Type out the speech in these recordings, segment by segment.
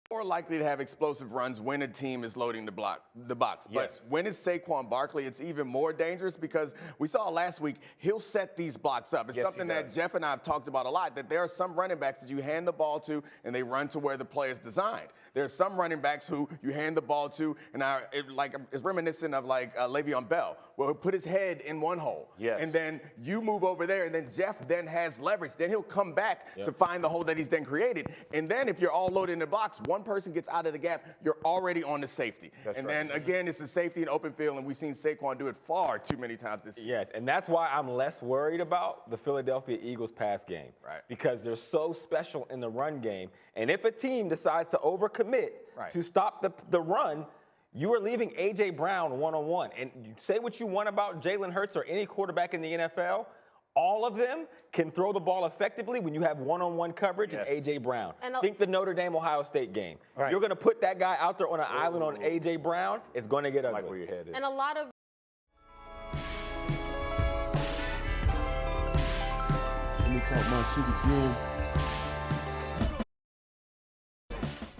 more likely to have explosive runs when a team is loading the box. But Yes. when it's Saquon Barkley, it's even more dangerous because we saw last week, he'll set these blocks up. It's Yes, he something that does. Jeff and I have talked about a lot, that there are some running backs that you hand the ball to and they run to where the play is designed. There's some running backs who you hand the ball to and it's reminiscent of Le'Veon Bell, where he'll put his head in one hole. Yes. And then you move over there and then Jeff then has leverage. Then he'll come back to find the hole that he's then created. And then if you're all loaded in the box, one person gets out of the gap, you're already on the safety. That's right. Then again, it's the safety in open field, and we've seen Saquon do it far too many times this season. Yes, and that's why I'm less worried about the Philadelphia Eagles pass game. Right. Because they're so special in the run game. And if a team decides to overcommit to stop the run, you are leaving A.J. Brown one-on-one. And you say what you want about Jalen Hurts or any quarterback in the NFL, all of them can throw the ball effectively when you have one-on-one coverage and A.J. Brown. Think the Notre Dame-Ohio State game. Right. You're going to put that guy out there on an island on A.J. Brown, it's going to get ugly. Like where your head is. And a lot of Let me talk my shit again.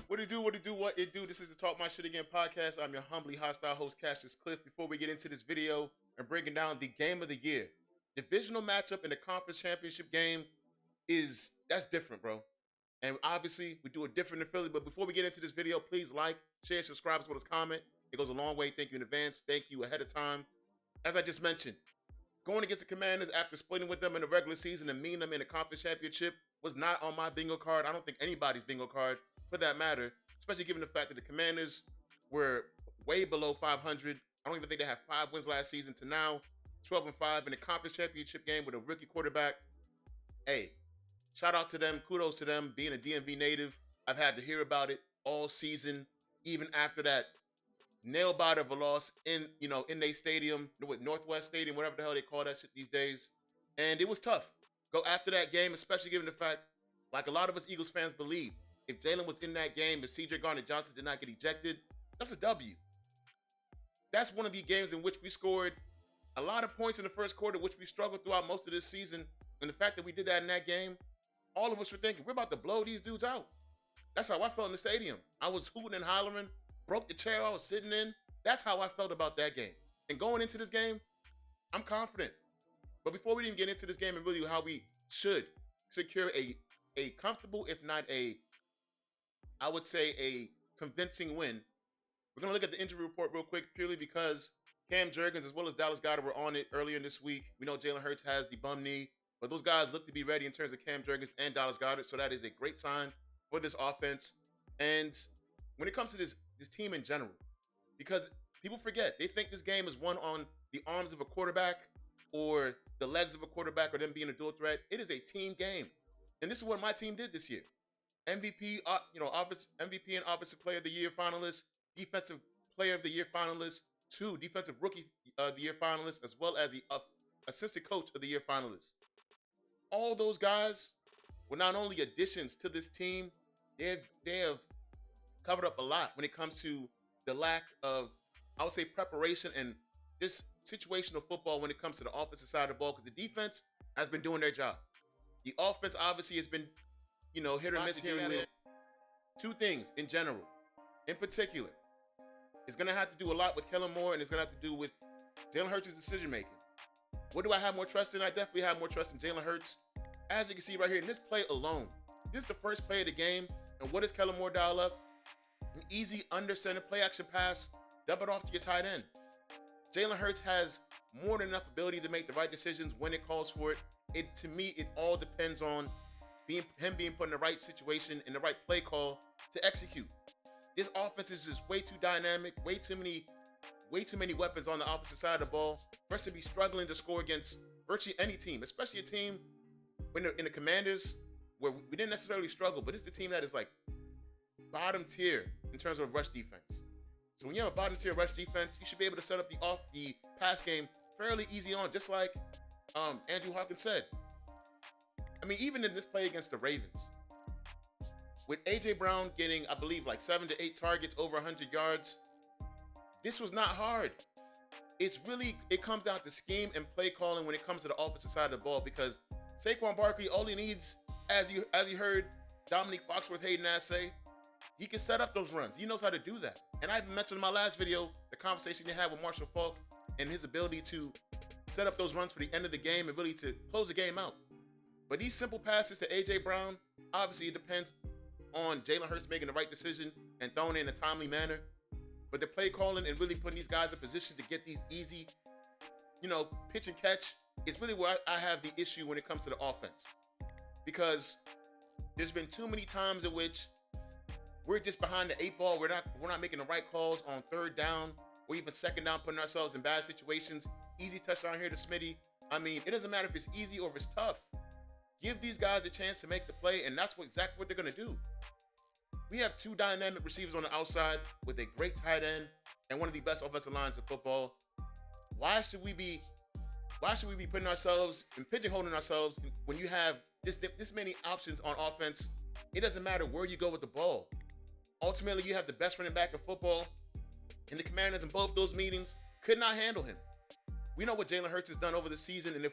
What it do, what it do? This is the Talk My Shit Again podcast. I'm your humbly hostile host, CASSIUS Cliff. Before we get into this video and breaking down the game of the year, divisional matchup in the conference championship game that's different, bro. And obviously, we do it different in Philly. But before we get into this video, please like, share, subscribe, as well as comment. It goes a long way. Thank you in advance. Thank you ahead of time. As I just mentioned, going against the Commanders after splitting with them in the regular season and meeting them in the conference championship was not on my bingo card. I don't think anybody's bingo card, for that matter, especially given the fact that the Commanders were way below 500. I don't even think they had 5 wins last season to now 12-5 in the conference championship game with a rookie quarterback. Hey, shout out to them. Kudos to them. Being a DMV native, I've had to hear about it all season, even after that nail-biter of a loss in their stadium, with Northwest Stadium, whatever the hell they call that shit these days. And it was tough. Go after that game, especially given the fact, like a lot of us Eagles fans believe, if Jalen was in that game, if C.J. Gardner-Johnson did not get ejected, that's a W. That's one of the games in which we scored a lot of points in the first quarter, which we struggled throughout most of this season. And the fact that we did that in that game, all of us were thinking, we're about to blow these dudes out. That's how I felt in the stadium. I was hooting and hollering, broke the chair I was sitting in. That's how I felt about that game. And going into this game, I'm confident. But before we even get into this game and really how we should secure a comfortable, if not I would say a convincing win, we're going to look at the injury report real quick, purely because Cam Jurgens as well as Dallas Goedert were on it earlier in this week. We know Jalen Hurts has the bum knee, but those guys look to be ready in terms of Cam Jurgens and Dallas Goedert, so that is a great sign for this offense. And when it comes to this team in general, because people forget, they think this game is won on the arms of a quarterback or the legs of a quarterback or them being a dual threat. It is a team game. And this is what my team did this year. MVP, MVP and Offensive Player of the Year finalists, Defensive Player of the Year finalists, 2 Defensive Rookie of the Year finalists, as well as the Assistant Coach of the Year finalists. All those guys were not only additions to this team, they have covered up a lot when it comes to the lack of, I would say, preparation and this situational football when it comes to the offensive side of the ball, because the defense has been doing their job. The offense obviously has been, hit or miss here and there. 2 things in general. In particular, it's going to have to do a lot with Kellen Moore, and it's going to have to do with Jalen Hurts' decision-making. What do I have more trust in? I definitely have more trust in Jalen Hurts. As you can see right here, in this play alone, this is the first play of the game, and what does Kellen Moore dial up? An easy under-center play-action pass, dump it off to your tight end. Jalen Hurts has more than enough ability to make the right decisions when it calls for it. To me, it all depends on him being put in the right situation and the right play call to execute. This offense is just way too dynamic, way too many weapons on the opposite side of the ball for us to be struggling to score against virtually any team, especially a team in the Commanders where we didn't necessarily struggle, but it's the team that is like bottom tier in terms of rush defense. So when you have a bottom tier rush defense, you should be able to set up the pass game fairly easy on, just like Andrew Hawkins said. I mean, even in this play against the Ravens, with A.J. Brown getting, I believe, like 7 to 8 targets over 100 yards, this was not hard. It comes down to scheme and play calling when it comes to the offensive side of the ball, because Saquon Barkley, all he needs, as you heard Dominique Foxworth Hayden say, He can set up those runs. He knows how to do that. And I even mentioned in my last video the conversation he had with Marshall Faulk and his ability to set up those runs for the end of the game and really to close the game out. But these simple passes to A.J. Brown, obviously it depends on Jalen Hurts making the right decision and throwing it in a timely manner. But the play calling and really putting these guys in position to get these easy, pitch and catch is really where I have the issue when it comes to the offense. Because there's been too many times in which we're just behind the 8 ball. We're not making the right calls on 3rd down or even 2nd down, putting ourselves in bad situations. Easy touchdown here to Smitty. I mean, it doesn't matter if it's easy or if it's tough. Give these guys a chance to make the play, and that's exactly what they're going to do. We have 2 dynamic receivers on the outside with a great tight end and one of the best offensive lines in football. Why should we be putting ourselves and pigeonholing ourselves when you have this many options on offense? It doesn't matter where you go with the ball. Ultimately, you have the best running back in football, and the Commanders in both those meetings could not handle him. We know what Jalen Hurts has done over the season, and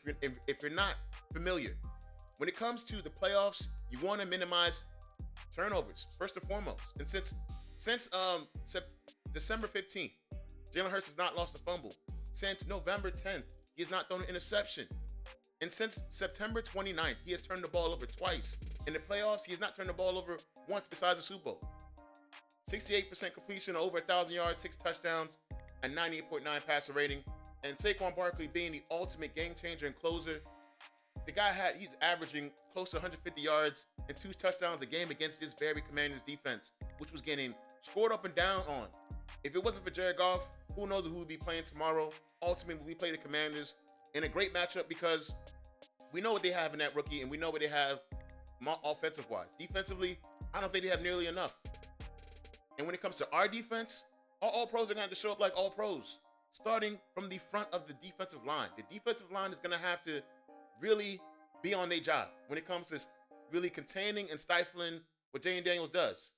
if you're not familiar, when it comes to the playoffs, you want to minimize turnovers first and foremost. And since December 15th, Jalen Hurts has not lost a fumble. Since November 10th, he has not thrown an interception. And since September 29th, he has turned the ball over twice. In the playoffs, he has not turned the ball over once besides the Super Bowl. 68% completion, over 1,000 yards, 6 touchdowns, and 98.9 passer rating. And Saquon Barkley being the ultimate game changer and closer. He's averaging close to 150 yards and 2 touchdowns a game against this very Commanders defense, which was getting scored up and down on. If it wasn't for Jared Goff, who knows who would be playing tomorrow? Ultimately, we play the Commanders in a great matchup because we know what they have in that rookie and we know what they have offensive-wise. Defensively, I don't think they have nearly enough. And when it comes to our defense, our all-pros are going to have to show up like all-pros, starting from the front of the defensive line. The defensive line is going to have to really be on their job when it comes to really containing and stifling what Jayden Daniels does.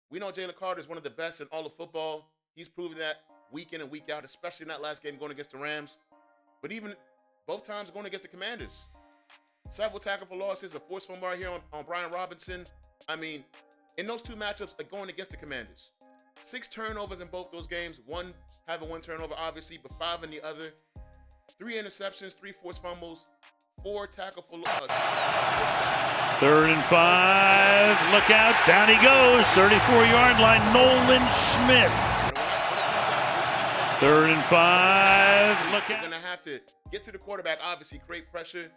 We know Jalen Carter is one of the best in all of football. He's proven that week in and week out, especially in that last game going against the Rams. But even both times going against the Commanders. Several tackle for losses, a forced fumble right here on Brian Robinson. I mean, in those 2 matchups going against the Commanders. 6 turnovers in both those games. One having 1 turnover, obviously, but 5 in the other. 3 interceptions, 3 forced fumbles. 4 tackle for 4 sacks. 3rd and 5. Look out. Down he goes. 34-yard line. Nolan Smith. 3rd and 5. Look out. They're going to have to get to the quarterback, obviously, create pressure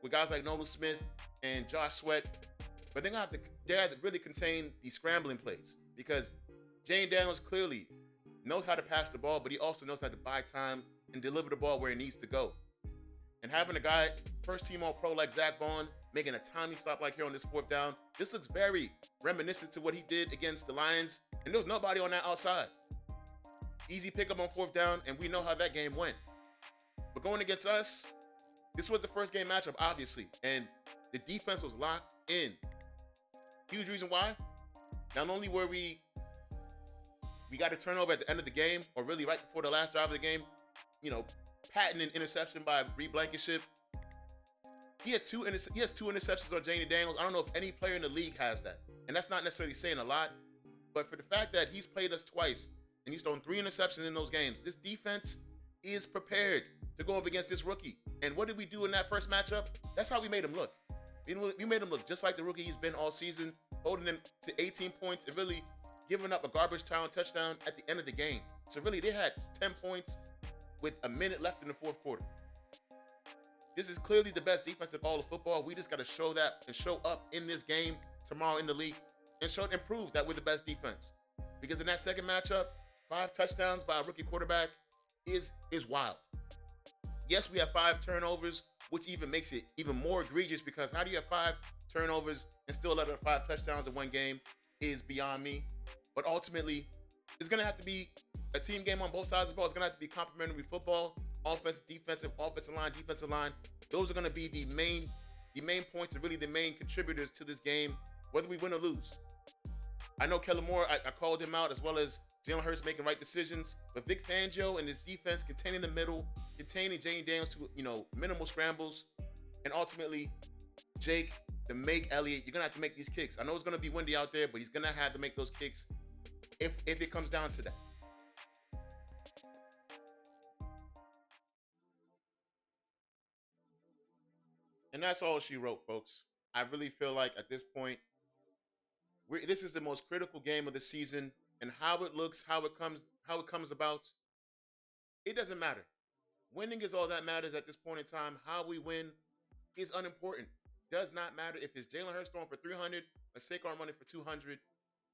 with guys like Nolan Smith and Josh Sweat. But they're going to have to really contain these scrambling plays because Jayden Daniels clearly knows how to pass the ball, but he also knows how to buy time and deliver the ball where it needs to go. And having a guy, first-team All-Pro like Zach Bond, making a timely stop like here on this 4th down, this looks very reminiscent to what he did against the Lions. And there was nobody on that outside. Easy pickup on 4th down, and we know how that game went. But going against us, this was the first game matchup, obviously. And the defense was locked in. Huge reason why. Not only were we got a turnover at the end of the game, or really right before the last drive of the game, patenting an interception by Reed Blankenship. He has 2 interceptions on Jayden Daniels. I don't know if any player in the league has that. And that's not necessarily saying a lot. But for the fact that he's played us twice and he's thrown 3 interceptions in those games, this defense is prepared to go up against this rookie. And what did we do in that first matchup? That's how we made him look. We made him look just like the rookie he's been all season, holding him to 18 points and really giving up a garbage time touchdown at the end of the game. So really, they had 10 points with a minute left in the 4th quarter. This is clearly the best defense in all of football. We just got to show that and show up in this game tomorrow in the league and prove that we're the best defense. Because in that second matchup, 5 touchdowns by a rookie quarterback is wild. Yes, we have 5 turnovers, which even makes it even more egregious because how do you have 5 turnovers and still let 5 touchdowns in one game is beyond me. But ultimately, it's going to have to be a team game on both sides of the ball. It's going to have to be complementary football, offense, defensive line. Those are going to be the main points and really the main contributors to this game, whether we win or lose. I know Kellen Moore, I called him out, as well as Jalen Hurts making right decisions, but Vic Fangio and his defense containing the middle, containing Jayden Daniels to minimal scrambles, and ultimately Jake, to make Elliott, you're gonna have to make these kicks. I know it's gonna be windy out there, but he's gonna have to make those kicks if it comes down to that. And that's all she wrote, folks. I really feel like at this point, this is the most critical game of the season, and how it looks, how it comes about, it doesn't matter. Winning is all that matters at this point in time. How we win is unimportant. Does not matter if it's Jalen Hurts throwing for 300 or Saquon running for 200.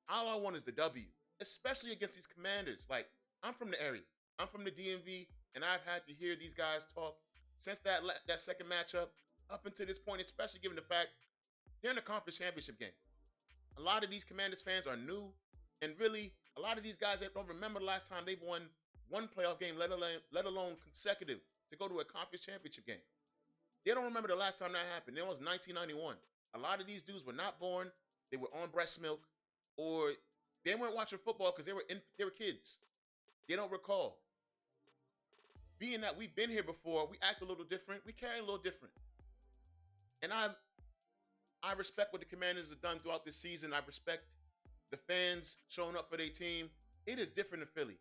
All I want is the W, especially against these Commanders. Like, I'm from the area. I'm from the DMV, and I've had to hear these guys talk since that second matchup up until this point, especially given the fact they're in the conference championship game. A lot of these Commanders fans are new, and really, a lot of these guys that don't remember the last time they've won one playoff game, let alone consecutive, to go to a conference championship game. They don't remember the last time that happened. It was 1991. A lot of these dudes were not born. They were on breast milk, or they weren't watching football because they were kids. They don't recall. Being that we've been here before, we act a little different. We carry a little different. And I respect what the Commanders have done throughout this season. I respect the fans showing up for their team. It is different in Philly.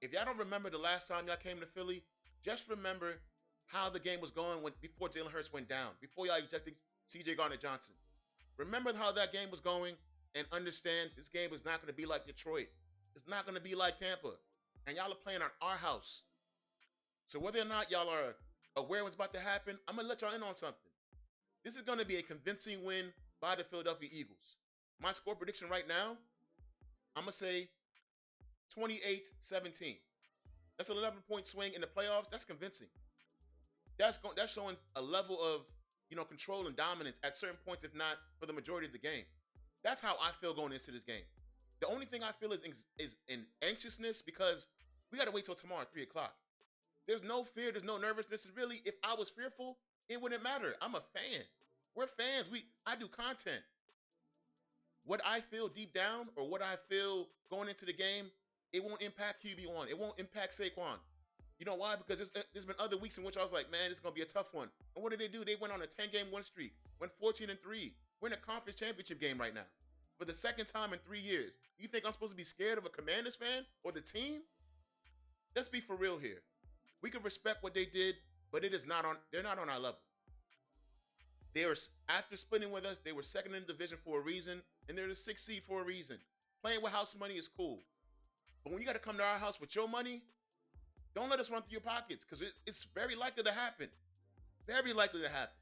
If y'all don't remember the last time y'all came to Philly, just remember how the game was going before Jalen Hurts went down, before y'all ejected C.J. Gardner-Johnson. Remember how that game was going, and understand this game is not going to be like Detroit. It's not going to be like Tampa. And y'all are playing on our house. So whether or not y'all are aware what's about to happen, I'm going to let y'all in on something. This is going to be a convincing win by the Philadelphia Eagles. My score prediction right now, I'm going to say 28-17. That's an 11-point swing in the playoffs. That's convincing. That's showing a level of, control and dominance at certain points, if not for the majority of the game. That's how I feel going into this game. The only thing I feel is in anxiousness, because we got to wait till tomorrow at 3 o'clock. There's no fear. There's no nervousness. Really, if I was fearful, it wouldn't matter. I'm a fan. We're fans. I do content. What I feel deep down, or what I feel going into the game, it won't impact QB1. It won't impact Saquon. You know why? Because there's been other weeks in which I was like, man, it's going to be a tough one. And what did they do? They went on a 10-game win streak, went 14-3. We're in a conference championship game right now for the second time in 3 years. You think I'm supposed to be scared of a Commanders fan or the team? Let's be for real here. We can respect what they did, but they're not on our level. After splitting with us, they were second in the division for a reason, and they're the 6th seed for a reason. Playing with house money is cool. But when you got to come to our house with your money, don't let us run through your pockets, because it's very likely to happen. Very likely to happen.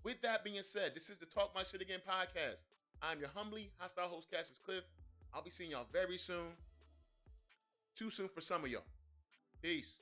With that being said, this is the Talk My Shit Again podcast. I'm your humbly hostile host, Cassius Cliff. I'll be seeing y'all very soon. Too soon for some of y'all. Peace.